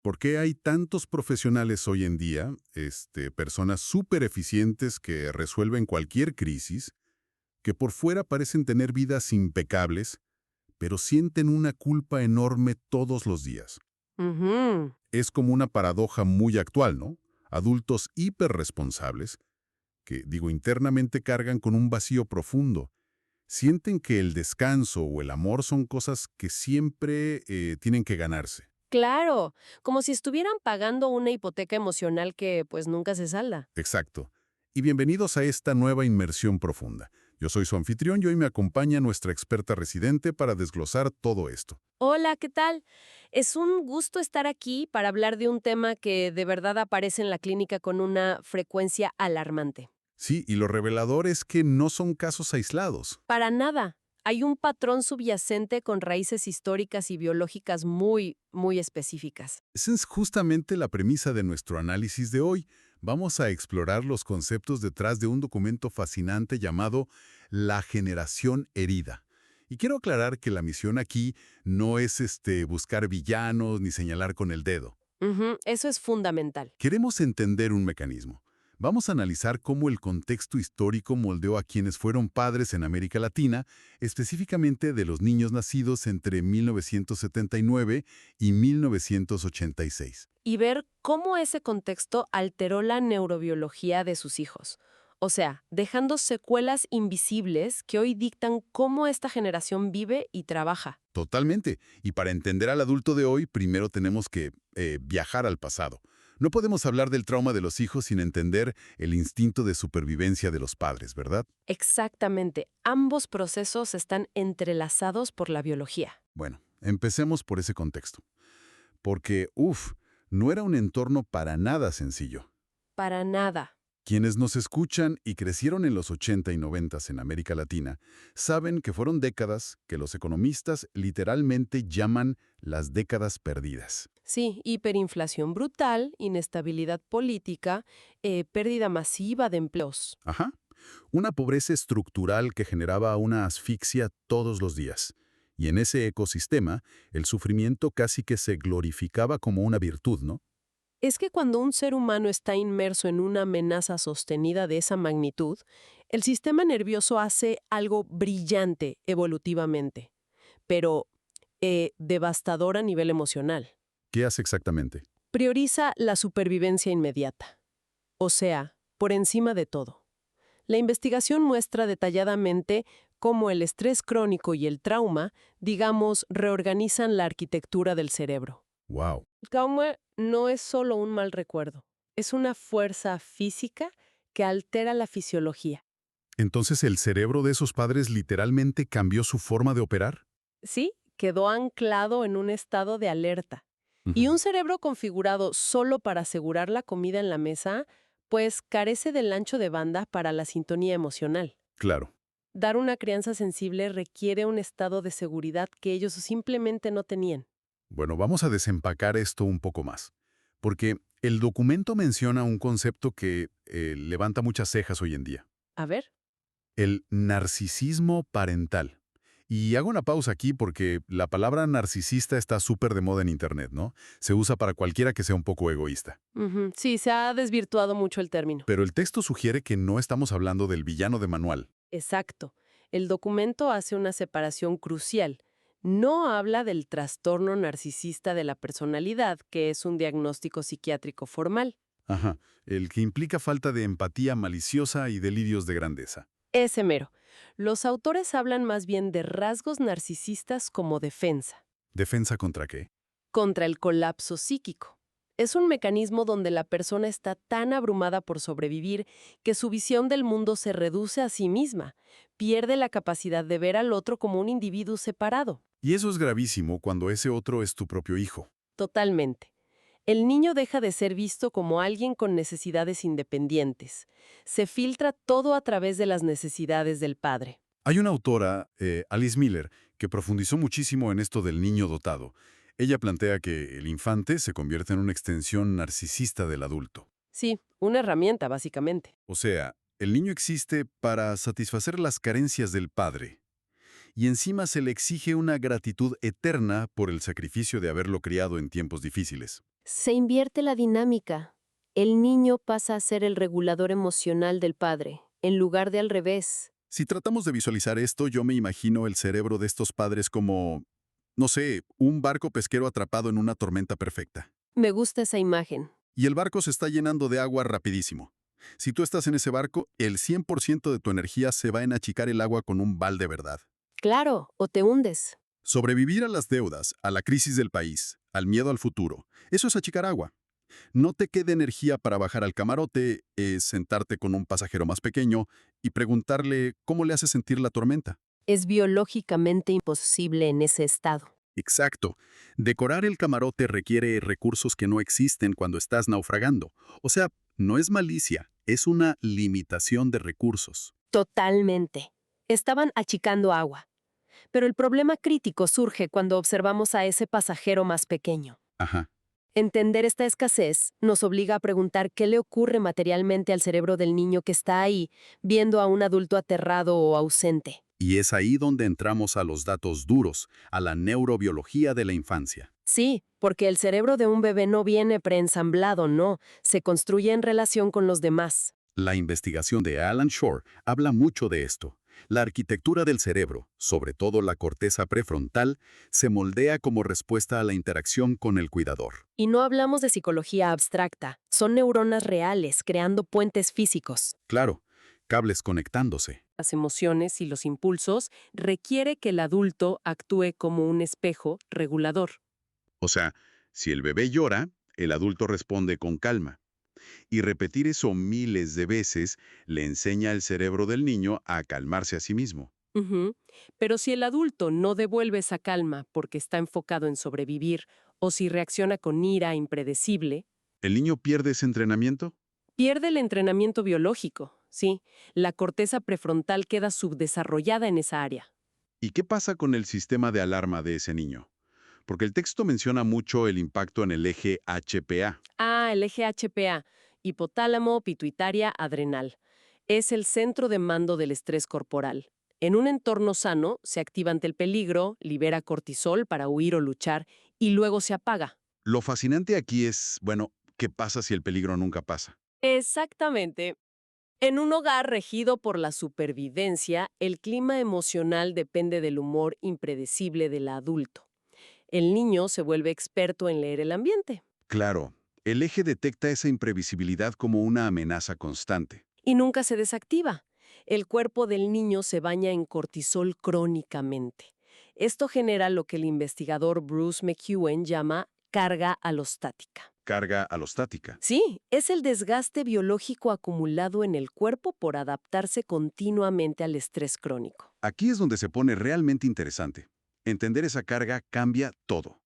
¿Por qué hay tantos profesionales hoy en día, personas súper eficientes que resuelven cualquier crisis, que por fuera parecen tener vidas impecables, pero sienten una culpa enorme todos los días? Ujú. Es como una paradoja muy actual, ¿no? Adultos hiperresponsables que, internamente cargan con un vacío profundo. Sienten que el descanso o el amor son cosas que siempre tienen que ganarse. Claro, como si estuvieran pagando una hipoteca emocional que pues nunca se salda. Exacto. Y bienvenidos a esta nueva inmersión profunda. Yo soy su anfitrión y hoy me acompaña nuestra experta residente para desglosar todo esto. Hola, ¿qué tal? Es un gusto estar aquí para hablar de un tema que de verdad aparece en la clínica con una frecuencia alarmante. Sí, y lo revelador es que no son casos aislados. Para nada. Hay un patrón subyacente con raíces históricas y biológicas muy específicas. Esa es justamente la premisa de nuestro análisis de hoy. Vamos a explorar los conceptos detrás de un documento fascinante llamado La generación herida. Y quiero aclarar que la misión aquí no es buscar villanos ni señalar con el dedo. Ujú, eso es fundamental. Queremos entender un mecanismo. Vamos a analizar cómo el contexto histórico moldeó a quienes fueron padres en América Latina, específicamente de los niños nacidos entre 1979 y 1986. Y ver cómo ese contexto alteró la neurobiología de sus hijos. O sea, dejando secuelas invisibles que hoy dictan cómo esta generación vive y trabaja. Totalmente. Y para entender al adulto de hoy, primero tenemos que viajar al pasado. No podemos hablar del trauma de los hijos sin entender el instinto de supervivencia de los padres, ¿verdad? Exactamente. Ambos procesos están entrelazados por la biología. Bueno, empecemos por ese contexto. Porque, no era un entorno para nada sencillo. Para nada. Quienes nos escuchan y crecieron en los 80 y 90 en América Latina saben que fueron décadas que los economistas literalmente llaman las décadas perdidas. Sí, hiperinflación brutal, inestabilidad política, pérdida masiva de empleos. Ajá. Una pobreza estructural que generaba una asfixia todos los días. Y en ese ecosistema, el sufrimiento casi que se glorificaba como una virtud, ¿no? Es que cuando un ser humano está inmerso en una amenaza sostenida de esa magnitud, el sistema nervioso hace algo brillante evolutivamente, pero devastador a nivel emocional. ¿Qué hace exactamente? Prioriza la supervivencia inmediata, o sea, por encima de todo. La investigación muestra detalladamente cómo el estrés crónico y el trauma, digamos, reorganizan la arquitectura del cerebro. ¡Wow! El trauma no es solo un mal recuerdo, es una fuerza física que altera la fisiología. Entonces, ¿el cerebro de esos padres literalmente cambió su forma de operar? Sí, quedó anclado en un estado de alerta. Y Ujú. un cerebro configurado solo para asegurar la comida en la mesa, pues carece del ancho de banda para la sintonía emocional. Claro. Dar una crianza sensible requiere un estado de seguridad que ellos simplemente no tenían. Bueno, vamos a desempacar esto un poco más, porque el documento menciona un concepto que levanta muchas cejas hoy en día, A ver. el narcisismo parental. Y hago una pausa aquí porque la palabra narcisista está súper de moda en Internet, ¿no? Se usa para cualquiera que sea un poco egoísta. Ujú, sí, se ha desvirtuado mucho el término. Pero el texto sugiere que no estamos hablando del villano de manual. Exacto. El documento hace una separación crucial. No habla del trastorno narcisista de la personalidad, que es un diagnóstico psiquiátrico formal. Ajá, el que implica falta de empatía maliciosa y delirios de grandeza. Ese mero. Los autores hablan más bien de rasgos narcisistas como defensa, ¿Defensa contra qué? contra el colapso psíquico. Es un mecanismo donde la persona está tan abrumada por sobrevivir que su visión del mundo se reduce a sí misma, pierde la capacidad de ver al otro como un individuo separado. Y eso es gravísimo cuando ese otro es tu propio hijo. Totalmente. El niño deja de ser visto como alguien con necesidades independientes. Se filtra todo a través de las necesidades del padre. Hay una autora, Alice Miller, que profundizó muchísimo en esto del niño dotado. Ella plantea que el infante se convierte en una extensión narcisista del adulto. Sí, una herramienta, básicamente. O sea, el niño existe para satisfacer las carencias del padre. Y encima se le exige una gratitud eterna por el sacrificio de haberlo criado en tiempos difíciles. Se invierte la dinámica. El niño pasa a ser el regulador emocional del padre, en lugar de al revés. Si tratamos de visualizar esto, yo me imagino el cerebro de estos padres como, no sé, un barco pesquero atrapado en una tormenta perfecta. Me gusta esa imagen. Y el barco se está llenando de agua rapidísimo. Si tú estás en ese barco, el 100% de tu energía se va en achicar el agua con un balde, ¿verdad? Claro, o te hundes. Sobrevivir a las deudas, a la crisis del país, al miedo al futuro, eso es achicar agua. No te quede energía para bajar al camarote, sentarte con un pasajero más pequeño y preguntarle cómo le hace sentir la tormenta. Es biológicamente imposible en ese estado. Exacto. Decorar el camarote requiere recursos que no existen cuando estás naufragando. O sea, no es malicia, es una limitación de recursos. Totalmente. Estaban achicando agua. Pero el problema crítico surge cuando observamos a ese pasajero más pequeño. Ajá. Entender esta escasez nos obliga a preguntar qué le ocurre materialmente al cerebro del niño que está ahí, viendo a un adulto aterrado o ausente. Y es ahí donde entramos a los datos duros, a la neurobiología de la infancia. Sí, porque el cerebro de un bebé no viene preensamblado, no, se construye en relación con los demás. La investigación de Alan Shore habla mucho de esto. La arquitectura del cerebro, sobre todo la corteza prefrontal, se moldea como respuesta a la interacción con el cuidador. Y no hablamos de psicología abstracta, son neuronas reales creando puentes físicos. Claro, cables conectándose. Las emociones y los impulsos requiere que el adulto actúe como un espejo regulador. O sea, si el bebé llora, el adulto responde con calma. Y repetir eso miles de veces le enseña al cerebro del niño a calmarse a sí mismo. Ujú. Pero si el adulto no devuelve esa calma porque está enfocado en sobrevivir o si reacciona con ira impredecible, ¿El niño pierde ese entrenamiento? pierde el entrenamiento biológico. Sí, la corteza prefrontal queda subdesarrollada en esa área. ¿Y qué pasa con el sistema de alarma de ese niño? Porque el texto menciona mucho el impacto en el eje HPA. Ah, el eje HPA, hipotálamo, pituitaria, adrenal. Es el centro de mando del estrés corporal. En un entorno sano, se activa ante el peligro, libera cortisol para huir o luchar y luego se apaga. Lo fascinante aquí es, bueno, ¿qué pasa si el peligro nunca pasa? Exactamente. En un hogar regido por la supervivencia, el clima emocional depende del humor impredecible del adulto. El niño se vuelve experto en leer el ambiente. Claro, el eje detecta esa imprevisibilidad como una amenaza constante. Y nunca se desactiva. El cuerpo del niño se baña en cortisol crónicamente. Esto genera lo que el investigador Bruce McEwen llama carga alostática. Carga alostática. Sí, es el desgaste biológico acumulado en el cuerpo por adaptarse continuamente al estrés crónico. Aquí es donde se pone realmente interesante. Entender esa carga cambia todo.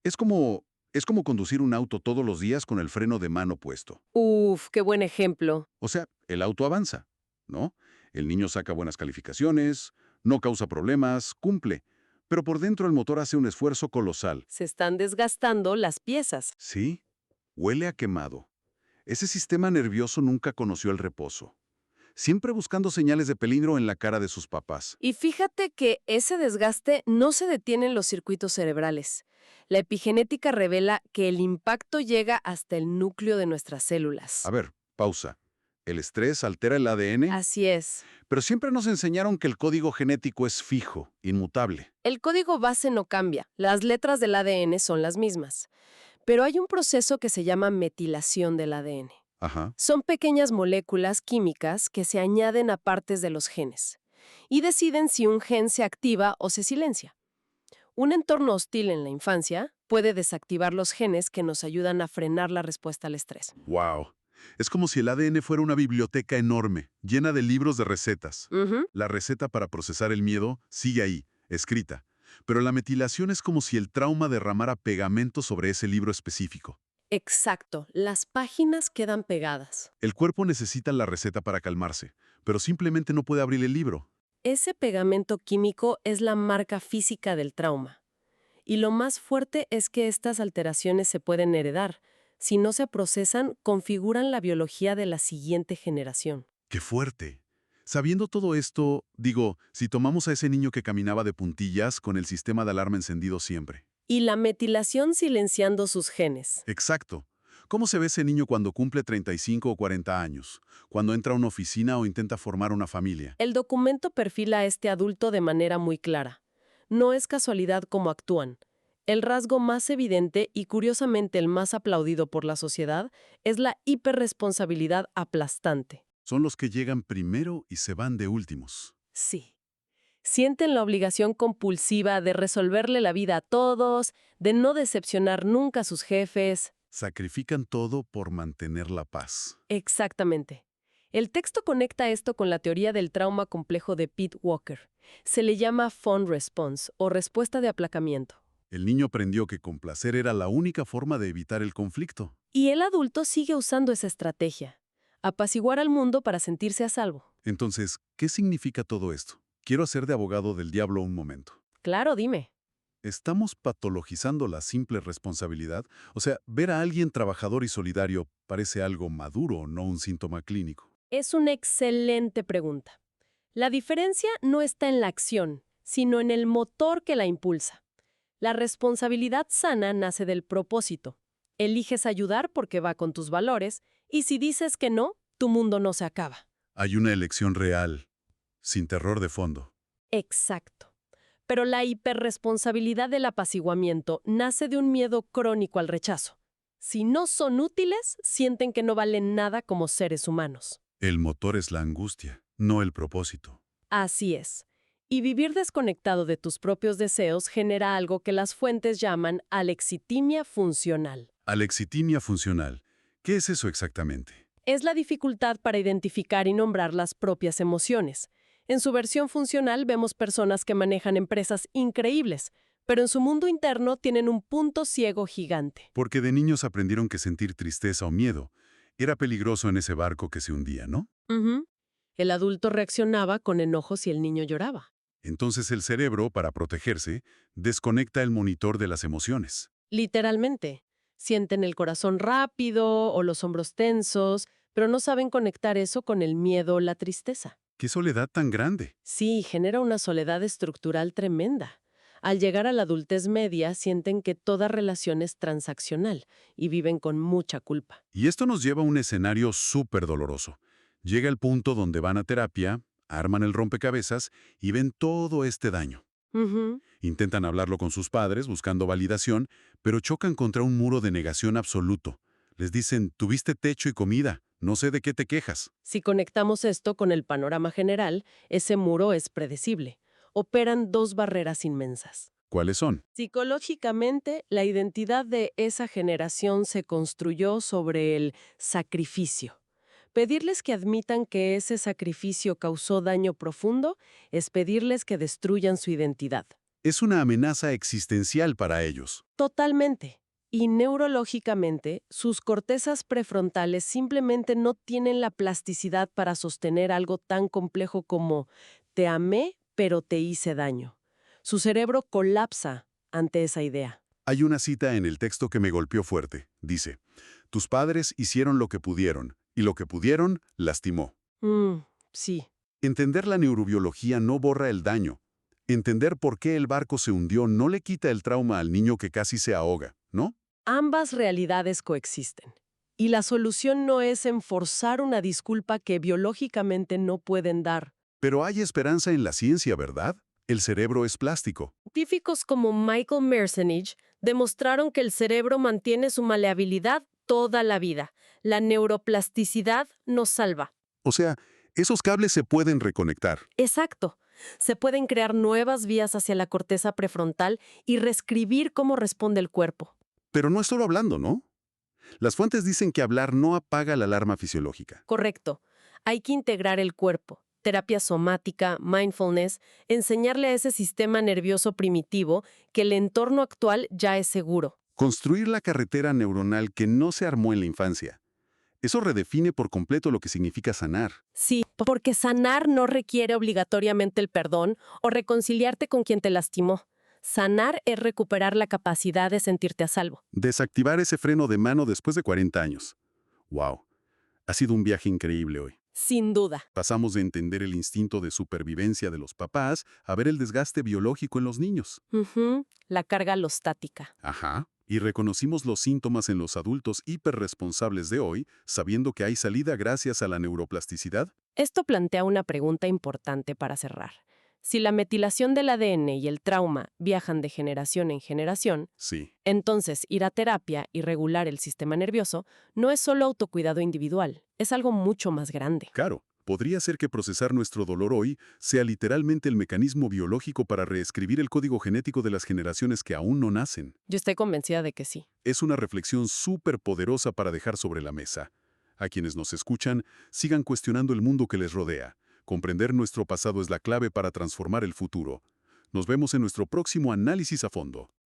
Es como, es como conducir un auto todos los días con el freno de mano puesto. Uf, qué buen ejemplo. O sea, el auto avanza, ¿no? El niño saca buenas calificaciones, no causa problemas, cumple. Pero por dentro el motor hace un esfuerzo colosal. Se están desgastando las piezas. Sí, huele a quemado. Ese sistema nervioso nunca conoció el reposo. Siempre buscando señales de peligro en la cara de sus papás. Y fíjate que ese desgaste no se detiene en los circuitos cerebrales. La epigenética revela que el impacto llega hasta el núcleo de nuestras células. A ver, pausa. ¿El estrés altera el ADN? Así es. Pero siempre nos enseñaron que el código genético es fijo, inmutable. El código base no cambia. Las letras del ADN son las mismas. Pero hay un proceso que se llama metilación del ADN. Ajá. Son pequeñas moléculas químicas que se añaden a partes de los genes y deciden si un gen se activa o se silencia. Un entorno hostil en la infancia puede desactivar los genes que nos ayudan a frenar la respuesta al estrés. ¡Wow! Es como si el ADN fuera una biblioteca enorme, llena de libros de recetas. Ujú. La receta para procesar el miedo sigue ahí, escrita. Pero la metilación es como si el trauma derramara pegamento sobre ese libro específico. Exacto, las páginas quedan pegadas. El cuerpo necesita la receta para calmarse, pero simplemente no puede abrir el libro. Ese pegamento químico es la marca física del trauma. Y lo más fuerte es que estas alteraciones se pueden heredar. Si no se procesan, configuran la biología de la siguiente generación. ¡Qué fuerte! Sabiendo todo esto, digo, si tomamos a ese niño que caminaba de puntillas con el sistema de alarma encendido siempre, Y la metilación silenciando sus genes. Exacto. ¿Cómo se ve ese niño cuando cumple 35 o 40 años? Cuando entra a una oficina o intenta formar una familia. El documento perfila a este adulto de manera muy clara. No es casualidad cómo actúan. El rasgo más evidente y curiosamente el más aplaudido por la sociedad es la hiperresponsabilidad aplastante. Son los que llegan primero y se van de últimos. Sí. Sienten la obligación compulsiva de resolverle la vida a todos, de no decepcionar nunca a sus jefes. Sacrifican todo por mantener la paz. Exactamente. El texto conecta esto con la teoría del trauma complejo de Pete Walker. Se le llama fawn response o respuesta de aplacamiento. El niño aprendió que complacer era la única forma de evitar el conflicto. Y el adulto sigue usando esa estrategia. Apaciguar al mundo para sentirse a salvo. Entonces, ¿qué significa todo esto? Quiero hacer de abogado del diablo un momento. Claro, dime. ¿Estamos patologizando la simple responsabilidad? O sea, ver a alguien trabajador y solidario parece algo maduro, no un síntoma clínico. Es una excelente pregunta. La diferencia no está en la acción, sino en el motor que la impulsa. La responsabilidad sana nace del propósito. Eliges ayudar porque va con tus valores, y si dices que no, tu mundo no se acaba. Hay una elección real, sin terror de fondo. Exacto. Pero la hiperresponsabilidad del apaciguamiento nace de un miedo crónico al rechazo. Si no son útiles, sienten que no valen nada como seres humanos. El motor es la angustia, no el propósito. Así es. Y vivir desconectado de tus propios deseos genera algo que las fuentes llaman alexitimia funcional. Alexitimia funcional. ¿Qué es eso exactamente? Es la dificultad para identificar y nombrar las propias emociones. En su versión funcional vemos personas que manejan empresas increíbles, pero en su mundo interno tienen un punto ciego gigante. Porque de niños aprendieron que sentir tristeza o miedo era peligroso en ese barco que se hundía, ¿no? Ujú. El adulto reaccionaba con enojo si el niño lloraba. Entonces el cerebro, para protegerse, desconecta el monitor de las emociones. Literalmente. Sienten el corazón rápido o los hombros tensos, pero no saben conectar eso con el miedo o la tristeza. ¡Qué soledad tan grande! Sí, genera una soledad estructural tremenda. Al llegar a la adultez media, sienten que toda relación es transaccional y viven con mucha culpa. Y esto nos lleva a un escenario súper doloroso. Llega el punto donde van a terapia, arman el rompecabezas y ven todo este daño. Ujú. Intentan hablarlo con sus padres, buscando validación, pero chocan contra un muro de negación absoluto. Les dicen, tuviste techo y comida, no sé de qué te quejas. Si conectamos esto con el panorama general, ese muro es predecible. Operan dos barreras inmensas. ¿Cuáles son? Psicológicamente, la identidad de esa generación se construyó sobre el sacrificio. Pedirles que admitan que ese sacrificio causó daño profundo es pedirles que destruyan su identidad. Es una amenaza existencial para ellos. Totalmente. Y neurológicamente, sus cortezas prefrontales simplemente no tienen la plasticidad para sostener algo tan complejo como te amé, pero te hice daño. Su cerebro colapsa ante esa idea. Hay una cita en el texto que me golpeó fuerte. Dice, tus padres hicieron lo que pudieron, y lo que pudieron lastimó. Sí. Entender la neurobiología no borra el daño. Entender por qué el barco se hundió no le quita el trauma al niño que casi se ahoga, ¿no? Ambas realidades coexisten. Y la solución no es enforzar una disculpa que biológicamente no pueden dar. Pero hay esperanza en la ciencia, ¿verdad? El cerebro es plástico. Científicos como Michael Merzenich demostraron que el cerebro mantiene su maleabilidad toda la vida. La neuroplasticidad nos salva. O sea, esos cables se pueden reconectar. Exacto. Se pueden crear nuevas vías hacia la corteza prefrontal y reescribir cómo responde el cuerpo. Pero no es solo hablando, ¿no? Las fuentes dicen que hablar no apaga la alarma fisiológica. Correcto. Hay que integrar el cuerpo. Terapia somática, mindfulness, enseñarle a ese sistema nervioso primitivo que el entorno actual ya es seguro. Construir la carretera neuronal que no se armó en la infancia. Eso redefine por completo lo que significa sanar. Sí, porque sanar no requiere obligatoriamente el perdón o reconciliarte con quien te lastimó. Sanar es recuperar la capacidad de sentirte a salvo. Desactivar ese freno de mano después de 40 años. ¡Wow! Ha sido un viaje increíble hoy. Sin duda. Pasamos de entender el instinto de supervivencia de los papás a ver el desgaste biológico en los niños. La carga alostática. Ajá. Y reconocimos los síntomas en los adultos hiperresponsables de hoy, sabiendo que hay salida gracias a la neuroplasticidad. Esto plantea una pregunta importante para cerrar. Si la metilación del ADN y el trauma viajan de generación en generación, Sí. entonces ir a terapia y regular el sistema nervioso no es solo autocuidado individual, es algo mucho más grande. Claro, podría ser que procesar nuestro dolor hoy sea literalmente el mecanismo biológico para reescribir el código genético de las generaciones que aún no nacen. Yo estoy convencida de que sí. Es una reflexión súper poderosa para dejar sobre la mesa. A quienes nos escuchan, sigan cuestionando el mundo que les rodea. Comprender nuestro pasado es la clave para transformar el futuro. Nos vemos en nuestro próximo análisis a fondo.